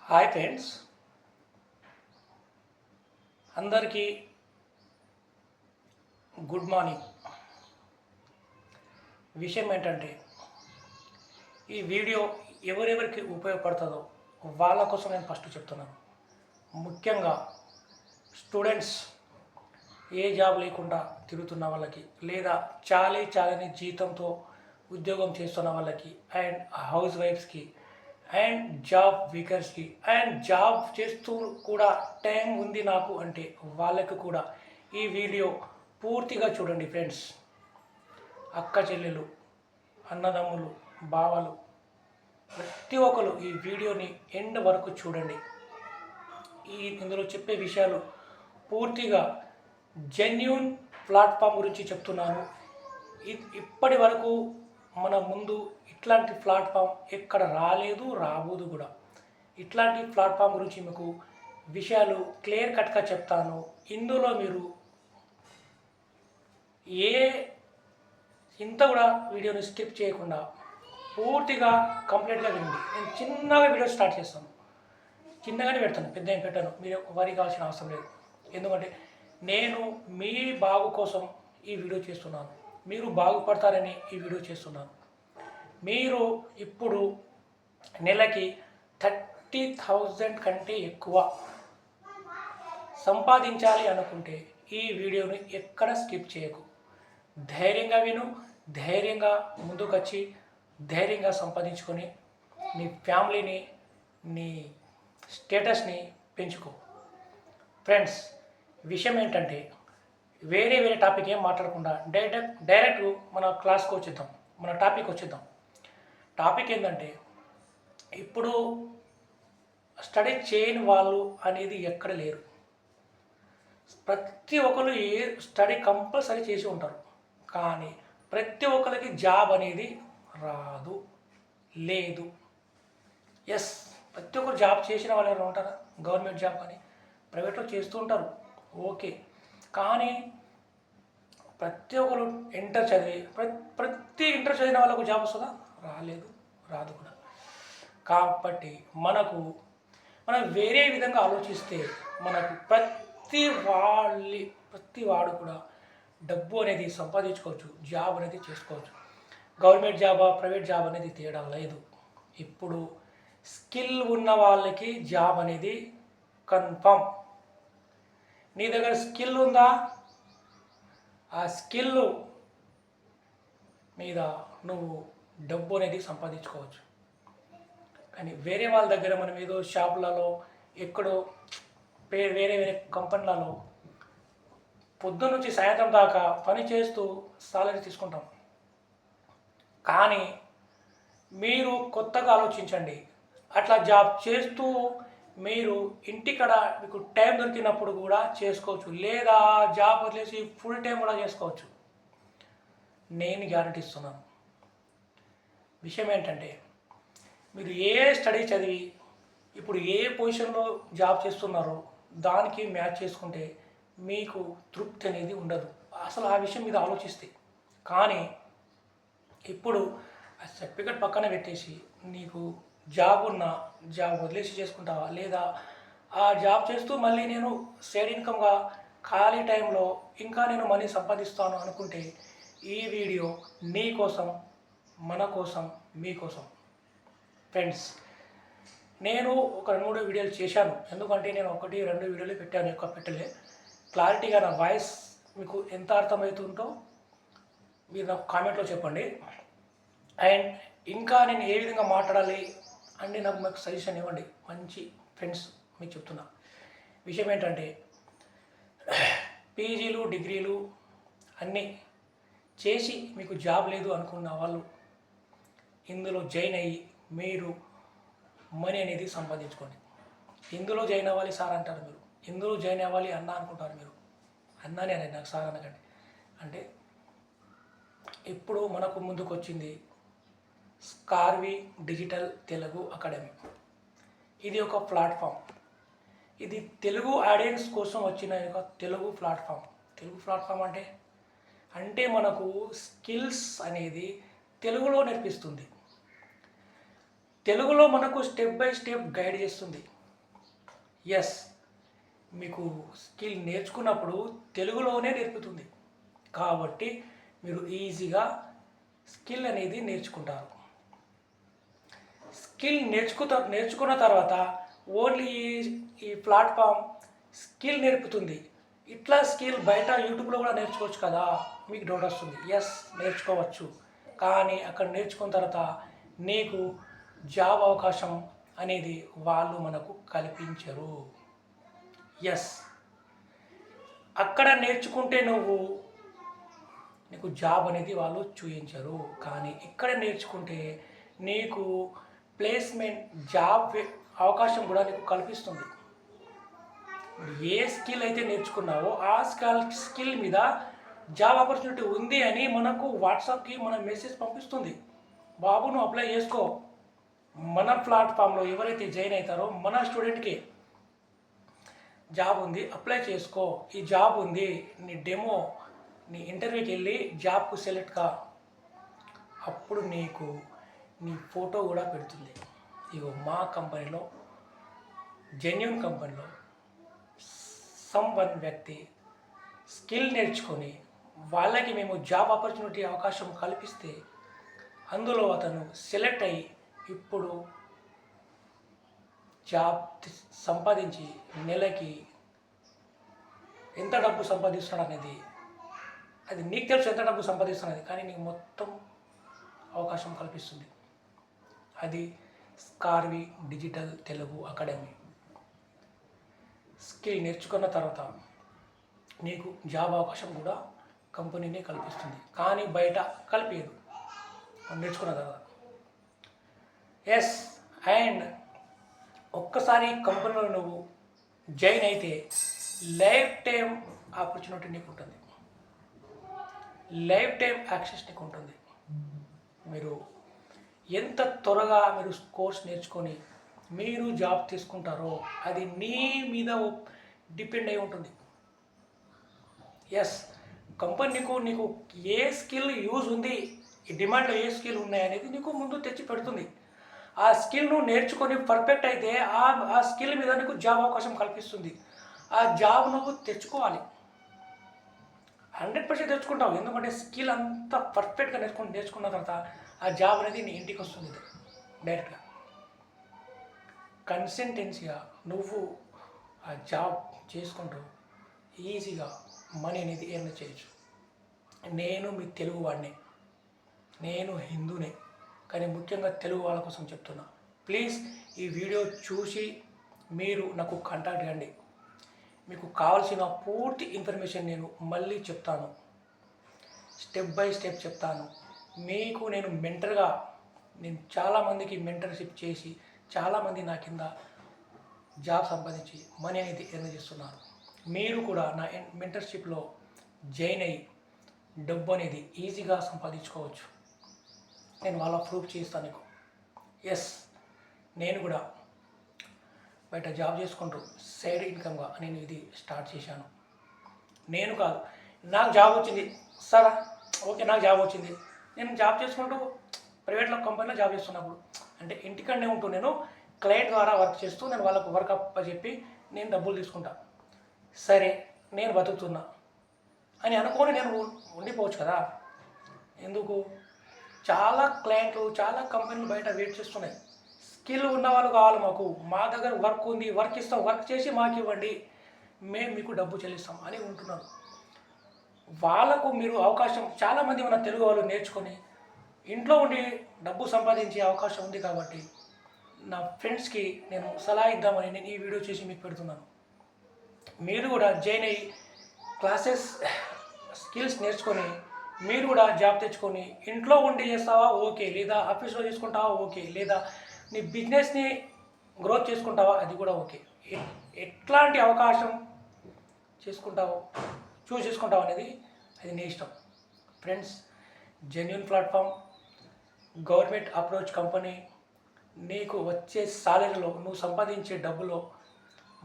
Hi friends, అందరికీ good morning. విషయం ఏంటంటే ఈ వీడియో ఎవరెవరికి ఉపయోగపడుతుందో వాళ్ళ కోసం నేను ఫస్ట్ చెప్తున్నాను. ముఖ్యంగా స్టూడెంట్స్, ఏ జాబ్ లేకుండా తిరుగుతున్న వాళ్ళకి, లేదా చాలని జీతంతో ఉద్యోగం చేస్తున్న వాళ్ళకి, అండ్ హౌస్ వైఫ్స్కి, అండ్ జాబ్ వీకర్స్కి, అండ్ జాబ్ చేస్తూ కూడా టైం ఉంది నాకు అంటే వాళ్ళకి కూడా ఈ వీడియో పూర్తిగా చూడండి ఫ్రెండ్స్. అక్క చెల్లెలు, అన్నదమ్ములు, బావలు, ప్రతి ఒక్కరు ఈ వీడియోని ఎండ్ వరకు చూడండి. ఇందులో చెప్పే విషయాలు పూర్తిగా జెన్యూన్ ప్లాట్ఫామ్ గురించి చెప్తున్నాను. ఇప్పటి వరకు మన ముందు ఇట్లాంటి ప్లాట్ఫామ్ ఎక్కడ రాలేదు, రాబోదు కూడా. ఇట్లాంటి ప్లాట్ఫామ్ గురించి మీకు విషయాలు క్లియర్ కట్గా చెప్తాను. ఇందులో మీరు ఇంత కూడా వీడియోని స్కిప్ చేయకుండా పూర్తిగా కంప్లీట్గా వినండి. నేను చిన్నగా వీడియో స్టార్ట్ చేస్తాను, చిన్నగానే పెడతాను, పెద్ద ఏం పెట్టాను. మీరు వరి కావాల్సిన అవసరం లేదు. ఎందుకంటే నేను మీ బాగు కోసం ఈ వీడియో చేస్తున్నాను, మీరు బాగుపడతారని ఈ వీడియో చేస్తున్నాను. మీరు ఇప్పుడు నెలకి 30,000 కంటే ఎక్కువ సంపాదించాలి అనుకుంటే ఈ వీడియోని ఎక్కడ స్కిప్ చేయకు. ధైర్యంగా విను, ధైర్యంగా ముందుకొచ్చి ధైర్యంగా సంపాదించుకొని నీ ఫ్యామిలీని, నీ స్టేటస్ని పెంచుకో. ఫ్రెండ్స్, విషయం ఏంటంటే వేరే టాపిక్ ఏం మాట్లాడకుండా డైరెక్ట్ మన క్లాస్కి వచ్చేద్దాం, మన టాపిక్ వచ్చేద్దాం. టాపిక్ ఏంటంటే ఇప్పుడు స్టడీ చేయని వాళ్ళు అనేది ఎక్కడ లేరు. ప్రతి ఒక్కరు స్టడీ కంపల్సరీ చేసి ఉంటారు, కానీ ప్రతి ఒక్కరికి జాబ్ అనేది రాదు, లేదు. ఎస్, ప్రతి ఒక్కరు జాబ్ చేసిన వాళ్ళు ఎవరైనా ఉంటారా? గవర్నమెంట్ జాబ్ కానీ ప్రైవేట్లో చేస్తూ ఉంటారు, ఓకే. కానీ ప్రతి ఒక్కరు ఇంటర్ చదివి ప్రతి ఇంటర్ చదివిన వాళ్ళకు జాబ్ వస్తుందా? రాలేదు, రాదు కూడా. కాబట్టి మనం వేరే విధంగా ఆలోచిస్తే మనకు ప్రతి వాడు కూడా డబ్బు అనేది సంపాదించుకోవచ్చు, జాబ్ అనేది చేసుకోవచ్చు. గవర్నమెంట్ జాబా, ప్రైవేట్ జాబ్ అనేది తేడా లేదు. ఇప్పుడు స్కిల్ ఉన్న వాళ్ళకి జాబ్ అనేది కన్ఫర్మ్. నీ దగ్గర స్కిల్ ఉందా? ఆ స్కిల్ మీద నువ్వు డబ్బు అనేది సంపాదించుకోవచ్చు. కానీ వేరే వాళ్ళ దగ్గర మనం ఏదో షాపులలో, ఎక్కడో వేరే కంపెనీలలో పొద్దున్న నుంచి సాయంత్రం దాకా పని చేస్తూ సాలరీ తీసుకుంటాం. కానీ మీరు కొత్తగా ఆలోచించండి. అట్లా జాబ్ చేస్తూ మీరు ఇంటికడ మీకు టైం దొరికినప్పుడు కూడా చేసుకోవచ్చు, లేదా జాబ్ వదిలేసి ఫుల్ టైం కూడా చేసుకోవచ్చు. నేను గ్యారంటీ ఇస్తున్నాను. విషయం ఏంటంటే మీరు ఏ స్టడీ చదివి ఇప్పుడు ఏ పొజిషన్లో జాబ్ చేస్తున్నారో దానికి మ్యాచ్ చేసుకుంటే మీకు తృప్తి అనేది ఉండదు, అసలు ఆ విషయం మీద ఆలోచిస్తే. కానీ ఇప్పుడు ఆ సర్టిఫికెట్ పక్కన పెట్టేసి నీకు జాబ్ జాబ్ వదిలేసి చేసుకుంటావా, లేదా ఆ జాబ్ చేస్తూ మళ్ళీ నేను సైడ్ ఇన్కమ్గా ఖాళీ టైంలో ఇంకా నేను మనీ సంపాదిస్తాను అనుకుంటే ఈ వీడియో నీ కోసం, మన కోసం, మీకోసం. ఫ్రెండ్స్, నేను ఒక 2-3 వీడియోలు చేశాను. ఎందుకంటే నేను 1-2 వీడియోలు పెట్టాను, ఎక్కువ పెట్టలే. క్లారిటీగా నా వాయిస్ మీకు ఎంత అర్థమవుతుందో మీరు నాకు కామెంట్లో చెప్పండి. అండ్ ఇంకా నేను ఏ విధంగా మాట్లాడాలి అంటే నాకు సజెషన్ ఇవ్వండి. మంచి ఫ్రెండ్స్, మీకు చెప్తున్నా. విషయం ఏంటంటే పీజీలు, డిగ్రీలు అన్నీ చేసి మీకు జాబ్ లేదు అనుకున్న వాళ్ళు ఇందులో జాయిన్ అయ్యి మీరు మనీ అనేది సంపాదించుకోండి. ఇందులో జాయిన్ అవ్వాలి సార్ అంటారు మీరు, ఇందులో జాయిన్ అవ్వాలి అన్న అనుకుంటారు మీరు. అన్నానే అనేది నాకు సార్ అనకండి. అంటే ఇప్పుడు మనకు ముందుకు వచ్చింది స్కార్వి డిజిటల్ తెలుగు అకాడమీ. ఇది ఒక ప్లాట్ఫామ్. ఇది తెలుగు ఆడియన్స్ కోసం వచ్చిన ఒక తెలుగు ప్లాట్ఫామ్. తెలుగు ప్లాట్ఫామ్ అంటే మనకు స్కిల్స్ అనేది తెలుగులో నేర్పిస్తుంది. తెలుగులో మనకు స్టెప్ బై స్టెప్ గైడ్ చేస్తుంది. ఎస్, మీకు స్కిల్ నేర్చుకున్నప్పుడు తెలుగులోనే నేర్పుతుంది కాబట్టి మీరు ఈజీగా స్కిల్ అనేది నేర్చుకుంటారు. స్కిల్ నేర్చుకున్న తర్వాత ఓన్లీ ఈ ప్లాట్ఫామ్ స్కిల్ నేర్పుతుంది. ఇట్లా స్కిల్ బయట యూట్యూబ్లో కూడా నేర్చుకోవచ్చు కదా, మీకు డౌట్ వస్తుంది. ఎస్, నేర్చుకోవచ్చు. కానీ అక్కడ నేర్చుకున్న తర్వాత నీకు జాబ్ అవకాశం అనేది వాళ్ళు మనకు కల్పించరు. ఎస్, అక్కడ నేర్చుకుంటే నీకు జాబ్ అనేది వాళ్ళు చూపించరు. కానీ ఇక్కడ నేర్చుకుంటే నీకు ప్లేస్మెంట్ జాబ్ అవకాశం కూడా నీకు కల్పిస్తుంది. ఏ స్కిల్ అయితే నేర్చుకున్నావో ఆ స్కిల్ మీద జాబ్ ఆపర్చునిటీ ఉంది అని మనకు వాట్సాప్కి మన మెసేజ్ పంపిస్తుంది. బాబు నువ్వు అప్లై చేసుకో, మన ప్లాట్ఫామ్లో ఎవరైతే జాయిన్ అవుతారో మన స్టూడెంట్కి జాబ్ ఉంది, అప్లై చేసుకో, ఈ జాబ్ ఉంది, నీ డెమో నీ ఇంటర్వ్యూకి వెళ్ళి జాబ్కు సెలెక్ట్ కా. అప్పుడు నీకు నీ ఫోటో కూడా పెడుతుంది. ఇగో మా కంపెనీలో, జెన్యూన్ కంపెనీలో వన్ వ్యక్తి స్కిల్ నేర్చుకొని వాళ్ళకి మేము జాబ్ ఆపర్చునిటీ అవకాశం కల్పిస్తే అందులో అతను సెలెక్ట్ అయ్యి ఇప్పుడు జాబ్ సంపాదించి నెలకి ఎంత డబ్బు సంపాదిస్తున్నాడు అనేది అది నీకు తెలుసు, ఎంత డబ్బు సంపాదిస్తున్నది. కానీ నీకు మొత్తం అవకాశం కల్పిస్తుంది. అది స్కార్వి డిజిటల్ తెలుగు అకాడమీ. స్కిల్ నేర్చుకున్న తర్వాత నీకు జాబ్ అవకాశం కూడా కంపెనీనే కల్పిస్తుంది. కానీ బయట కలిపేది నేర్చుకున్న తర్వాత. ఎస్, అండ్ ఒక్కసారి కంపెనీలో నువ్వు జాయిన్ అయితే లైఫ్ టైం ఆపర్చునిటీ నీకు ఉంటుంది, లైఫ్ టైం యాక్సెస్ నీకు ఉంటుంది. మీరు ఎంత త్వరగా మీరు కోర్స్ నేర్చుకొని మీరు జాబ్ తీసుకుంటారో అది నీ మీద డిపెండ్ అయి ఉంటుంది. ఎస్, కంపెనీ నీకు ఏ స్కిల్ యూజ్ ఉంది, ఈ డిమాండ్లో ఏ స్కిల్ ఉన్నాయి అనేది నీకు ముందు తెచ్చి పెడుతుంది. ఆ స్కిల్ను నేర్చుకొని పర్ఫెక్ట్ అయితే ఆ స్కిల్ మీద నీకు జాబ్ అవకాశం కల్పిస్తుంది. ఆ జాబ్ నువ్వు తెచ్చుకోవాలి, 100% తెచ్చుకుంటావు. ఎందుకంటే స్కిల్ అంతా పర్ఫెక్ట్గా నేర్చుకున్న తర్వాత ఆ జాబ్ అనేది నీ ఇంటికి వస్తుంది డైరెక్ట్గా. కన్సిస్టెన్సీగా నువ్వు ఆ జాబ్ చేసుకుంటూ ఈజీగా మనీ అనేది ఎర్న్ చేయొచ్చు. నేను మీ తెలుగు వాడిని, నేను హిందూనే, కానీ ముఖ్యంగా తెలుగు వాళ్ళ కోసం చెప్తున్నా. ప్లీజ్ ఈ వీడియో చూసి మీరు నాకు కాంటాక్ట్ కండి. మీకు కావాల్సిన పూర్తి ఇన్ఫర్మేషన్ నేను మళ్ళీ చెప్తాను, స్టెప్ బై స్టెప్ చెప్తాను. మీకు నేను మెంటర్గా, నేను చాలామందికి మెంటర్షిప్ చేసి చాలామంది నా కింద జాబ్ సంపాదించి మనీ అనేది ఎర్న్ చేస్తున్నారు. మీరు కూడా నా మెంటర్షిప్లో జాయిన్ అయ్యి డబ్బు అనేది ఈజీగా సంపాదించుకోవచ్చు. నేను వాళ్ళ ప్రూఫ్ చేస్తాను నీకు. ఎస్, నేను కూడా బయట జాబ్ చేసుకుంటూ సైడ్ ఇన్కమ్గా నేను ఇది స్టార్ట్ చేశాను. నేను కాదు, నాకు జాబ్ వచ్చింది సరే ఓకే, నాకు జాబ్ వచ్చింది, నేను జాబ్ చేసుకుంటూ ప్రైవేట్లో కంపెనీలో జాబ్ చేస్తున్నప్పుడు అంటే ఇంటికనే ఉంటూ నేను క్లయింట్ ద్వారా వర్క్ చేస్తూ నేను వాళ్ళకు వర్క్ చెప్పి నేను డబ్బులు తీసుకుంటా. సరే నేను బతుకుతున్నా అని అనుకొని నేను ఉండిపోవచ్చు కదా. ఎందుకు? చాలా క్లయింట్లు, చాలా కంపెనీలు బయట వెయిట్ చేస్తున్నాయి. స్కిల్ ఉన్న వాళ్ళు కావాలి మాకు, మా దగ్గర వర్క్ ఉంది, వర్క్ ఇస్తాం, వర్క్ చేసి మాకు ఇవ్వండి, మేము మీకు డబ్బు చెల్లిస్తాం అని ఉంటున్నారు. వాళ్ళకు మీరు అవకాశం, చాలామంది మన తెలుగు వాళ్ళు నేర్చుకొని ఇంట్లో ఉండి డబ్బు సంపాదించే అవకాశం ఉంది. కాబట్టి నా ఫ్రెండ్స్కి నేను సలహా ఇద్దామని నేను ఈ వీడియో చేసి మీకు పెడుతున్నాను. మీరు కూడా జాయిన్ అయ్యి క్లాసెస్ స్కిల్స్ నేర్చుకొని మీరు కూడా జాబ్ తెచ్చుకొని ఇంట్లో ఉండి చేస్తావా ఓకే, లేదా ఆఫీస్లో చేసుకుంటావా ఓకే, లేదా నీ బిజినెస్ని గ్రోత్ చేసుకుంటావా అది కూడా ఓకే. ఎట్లాంటి అవకాశం చేసుకుంటావో చేసుకుంటావు అనేది అది నీ ఇష్టం. Friends, genuine platform, government approach company, నీకు వచ్చే సాలరీలో నువ్వు సంపాదించే డబ్బులో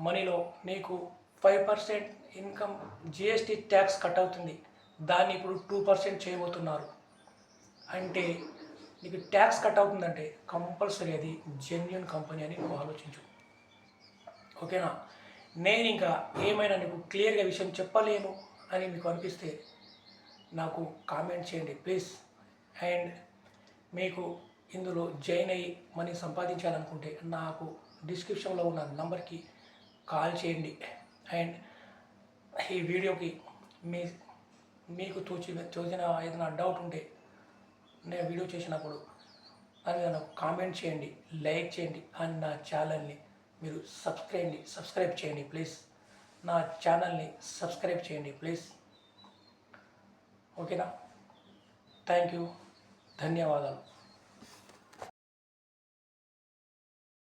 మనీలో నీకు 5% ఇన్కమ్ జిఎస్టీ ట్యాక్స్ కట్ అవుతుంది. దాన్ని ఇప్పుడు 2% చేయబోతున్నారు. అంటే నీకు ట్యాక్స్ కట్ అవుతుందంటే కంపల్సరీ అది జెన్యూన్ కంపెనీ అని నువ్వు ఆలోచించు. ఓకేనా? నేను ఇంకా ఏమైనా నీకు క్లియర్గా విషయం చెప్పలేను అని మీకు అనిపిస్తే నాకు కామెంట్ చేయండి ప్లీజ్. అండ్ మీకు ఇందులో జాయిన్ అయ్యి మనీ సంపాదించాలనుకుంటే నాకు డిస్క్రిప్షన్లో ఉన్న నంబర్కి కాల్ చేయండి. అండ్ ఈ వీడియోకి మీకు తోచిన ఏదైనా డౌట్ ఉంటే నేను వీడియో చేసినప్పుడు అది నాకు కామెంట్ చేయండి, లైక్ చేయండి. అండ్ నా ఛానల్ని మీరు సబ్స్క్రైబ్ చేయండి ప్లీజ్. నా ఛానల్ని సబ్స్క్రైబ్ చేయండి ప్లీజ్. ఓకేనా? థ్యాంక్ యూ, ధన్యవాదాలు.